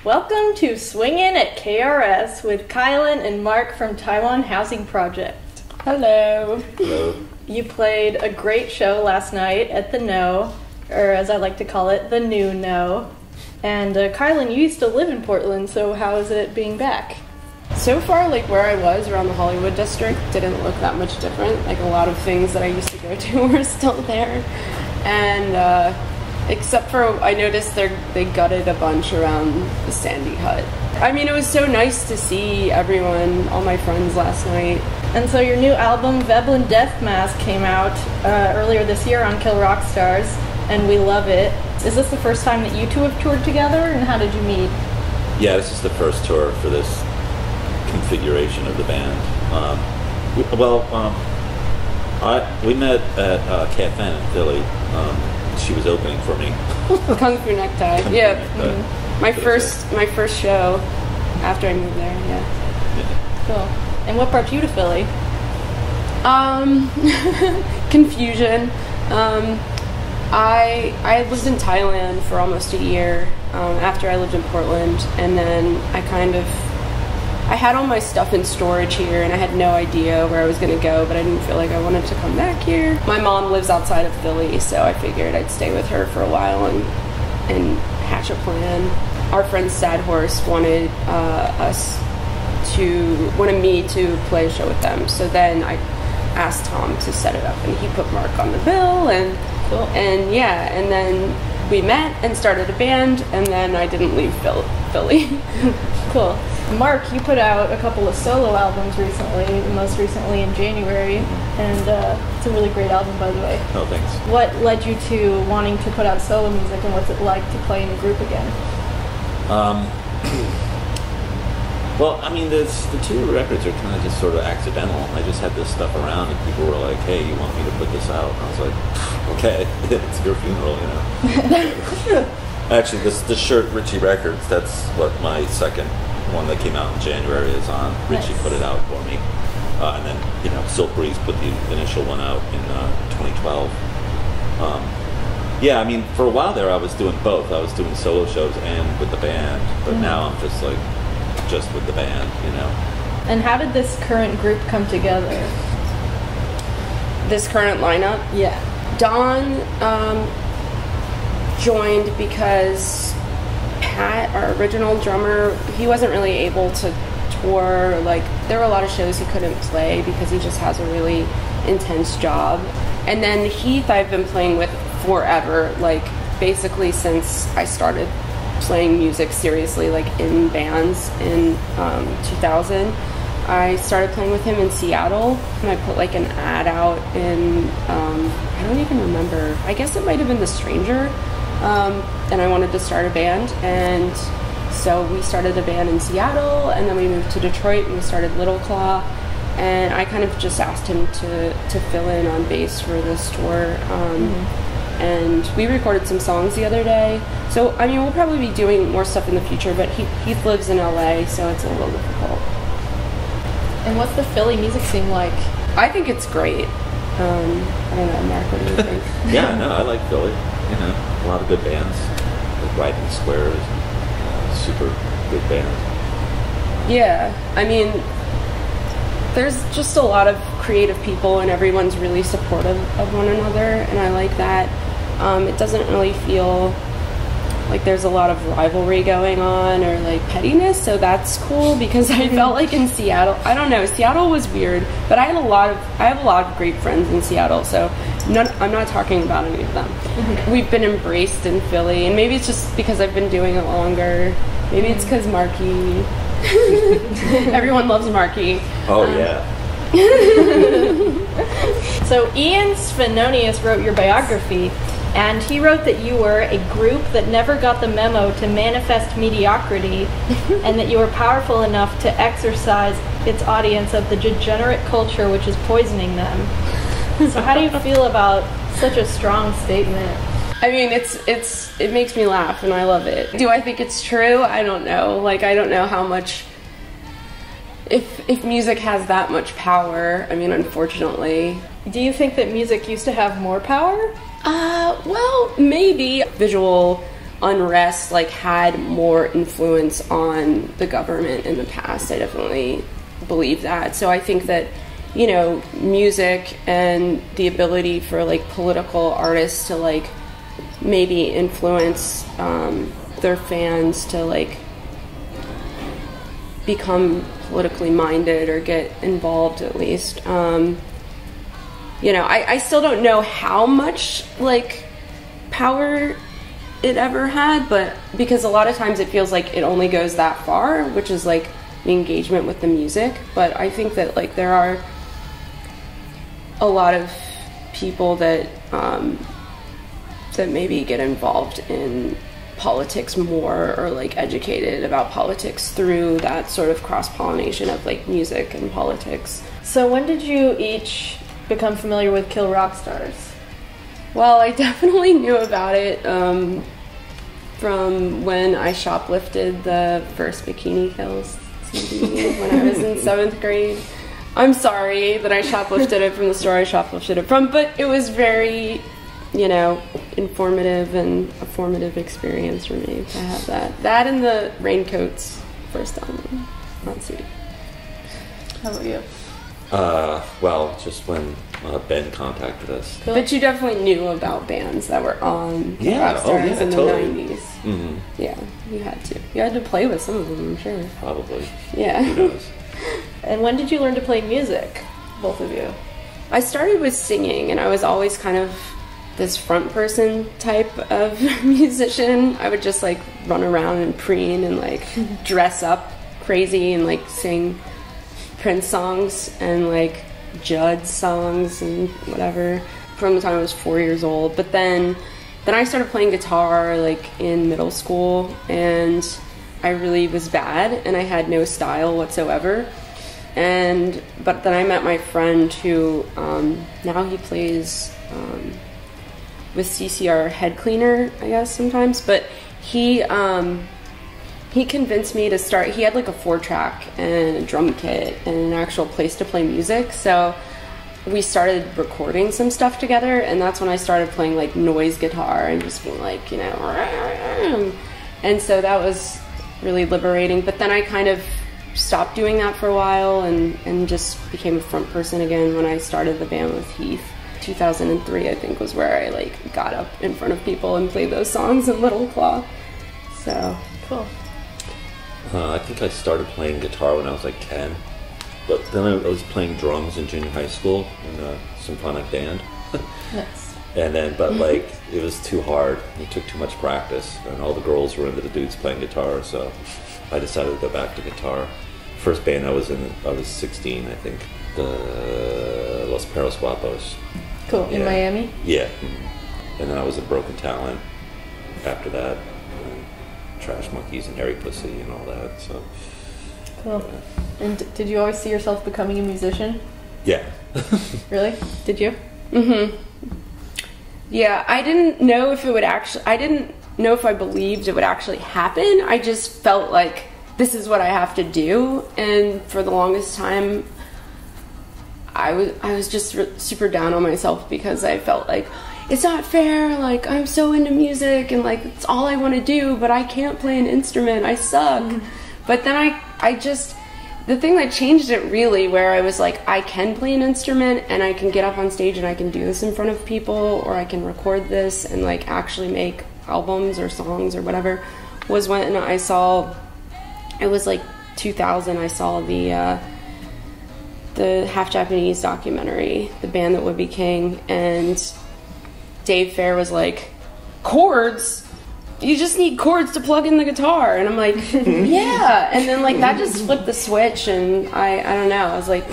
Welcome to Swingin' at KRS with Kilynn and Mark from Taiwan Housing Project. Hello. Hello. You played a great show last night at the No, or as I like to call it, the new No. And Kilynn, you used to live in Portland, so how is it being back? So far, like where I was around the Hollywood district didn't look that much different. Like a lot of things that I used to go to were still there. And except for, I noticed they gutted a bunch around the Sandy Hut. I mean, it was so nice to see everyone, all my friends last night. And so your new album, Veblen Death Mask, came out earlier this year on Kill Rock Stars, and we love it. Is this the first time that you two have toured together, and how did you meet? Yeah, this is the first tour for this configuration of the band. We met at KFN in Philly. She was opening for me. Kung Fu Necktie. Yeah. Mm-hmm. My first show after I moved there. Yeah. Cool. And what brought you to Philly? Confusion. I lived in Thailand for almost a year after I lived in Portland, and then I had all my stuff in storage here, and I had no idea where I was going to go, but I didn't feel like I wanted to come back here. My mom lives outside of Philly, so I figured I'd stay with her for a while and hatch a plan. Our friend Sad Horse wanted me to play a show with them, so then I asked Tom to set it up, and he put Mark on the bill, and cool. And yeah, and then we met and started a band, and then I didn't leave Philly. Cool. Mark, you put out a couple of solo albums recently, most recently in January, and it's a really great album, by the way. Oh, thanks. What led you to wanting to put out solo music, and what's it like to play in a group again? Well, I mean, the two records are kind of just sort of accidental. I just had this stuff around, and people were like, "Hey, you want me to put this out?" And I was like, "Okay, it's your funeral, you know." Actually, this shirt, Richie Records, that's what my second one that came out in January is on. Richie put it out for me, and then Silk Breeze put the initial one out in 2012. Yeah, I mean, for a while there, I was doing both. I was doing solo shows and with the band, but now I'm just with the band, you know. And how did this current group come together? This current lineup? Yeah. Don joined because Pat, our original drummer, he wasn't really able to tour. Like, there were a lot of shows he couldn't play because he just has a really intense job. And then Heath, I've been playing with forever, like basically since I started playing music seriously, like in bands in 2000. I started playing with him in Seattle, and I put like an ad out in I don't even remember, I guess it might have been The Stranger, and I wanted to start a band, and so we started a band in Seattle, and then we moved to Detroit and we started Little Claw, and I kind of just asked him to fill in on bass for this tour. And we recorded some songs the other day. So, I mean, we'll probably be doing more stuff in the future, but Heath lives in LA, so it's a little difficult. And what's the Philly music scene like? I think it's great. I don't know, Mark, what do you think? Yeah, no, I like Philly. You know, a lot of good bands, like Riding Squares, super good bands. Yeah, I mean, there's just a lot of creative people, and everyone's really supportive of one another, and I like that. It doesn't really feel like there's a lot of rivalry going on or like pettiness, so that's cool, because I felt like in Seattle, I don't know, Seattle was weird, but I have a lot of great friends in Seattle, so I'm not talking about any of them. We've been embraced in Philly, and maybe it's just because I've been doing it longer. Maybe it's because Marky. Everyone loves Marky. Oh, yeah. So Ian Svenonius wrote your biography, and he wrote that you were a group that never got the memo to manifest mediocrity, and that you were powerful enough to exorcise its audience of the degenerate culture which is poisoning them. So how do you feel about such a strong statement? I mean, it makes me laugh, and I love it. Do I think it's true? I don't know. Like, I don't know how much, if music has that much power. I mean, unfortunately. Do you think that music used to have more power? Well, maybe. Visual unrest like had more influence on the government in the past. I definitely believe that. So I think that, you know, music and the ability for like political artists to like maybe influence their fans to like become politically minded or get involved at least. You know, I still don't know how much like power it ever had, but because a lot of times it feels like it only goes that far, which is like the engagement with the music. But I think that like there are a lot of people that that maybe get involved in politics more, or like educated about politics through that sort of cross-pollination of like music and politics. So when did you each become familiar with Kill Rock Stars? Well, I definitely knew about it from when I shoplifted the first Bikini Kills CD when I was in 7th grade. I'm sorry that I shoplifted it from the store I shoplifted it from, but it was very, you know, informative and a formative experience for me to have that. That and the Raincoats first album on CD. How about you? Well, just when Ben contacted us. Cool. But you definitely knew about bands that were on Yeah, rock oh, stars yeah, in the totally. 90s. Mm-hmm. Yeah, you had to. You had to play with some of them, I'm sure. Probably. Yeah. Who knows? And when did you learn to play music, both of you? I started with singing, and I was always kind of this front person type of musician. I would just like run around and preen and like dress up crazy and like sing Prince songs and like Judd songs and whatever from the time I was 4 years old. But then I started playing guitar like in middle school, and I really was bad and I had no style whatsoever. But then I met my friend who now he plays with CCR Head Cleaner, I guess sometimes. But he convinced me to start. He had like a 4-track and a drum kit and an actual place to play music. So we started recording some stuff together, and that's when I started playing like noise guitar and just being like, you know, and so that was really liberating. But then I kind of stopped doing that for a while and just became a front person again when I started the band with Heath. 2003, I think, was where I like got up in front of people and played those songs in Little Claw. So cool. I think I started playing guitar when I was like 10, but then I was playing drums in junior high school in a symphonic band. Nice. And then, but like, it was too hard. It took too much practice, and all the girls were into the dudes playing guitar, so I decided to go back to guitar. First band I was in, I was 16, I think. The Los Perros Guapos. Cool. In Miami? Yeah. And then I was a Broken Talent after that. And Trash Monkeys and Hairy Pussy and all that, so. Cool. And did you always see yourself becoming a musician? Yeah. Really? Did you? Mm-hmm. Yeah, I didn't know if it would actually, I didn't know if I believed it would actually happen. I just felt like this is what I have to do. And for the longest time, I was just super down on myself because I felt like it's not fair. Like, I'm so into music and like it's all I want to do, but I can't play an instrument. I suck. Mm-hmm. But then I just, the thing that changed it really, where I was like, I can play an instrument and I can get up on stage and I can do this in front of people, or I can record this and like actually make albums or songs or whatever, was when I saw, it was like 2000, I saw the Half Japanese documentary, The Band That Would Be King, and Dave Fair was like, chords? You just need chords to plug in the guitar. And I'm like, yeah. And then like that just flipped the switch, and I don't know, I was like,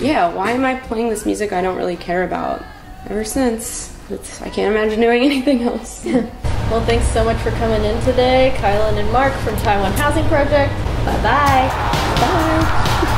yeah, why am I playing this music I don't really care about? Ever since, I can't imagine doing anything else. Well, thanks so much for coming in today, Kilynn and Mark from Taiwan Housing Project. Bye-bye. Bye.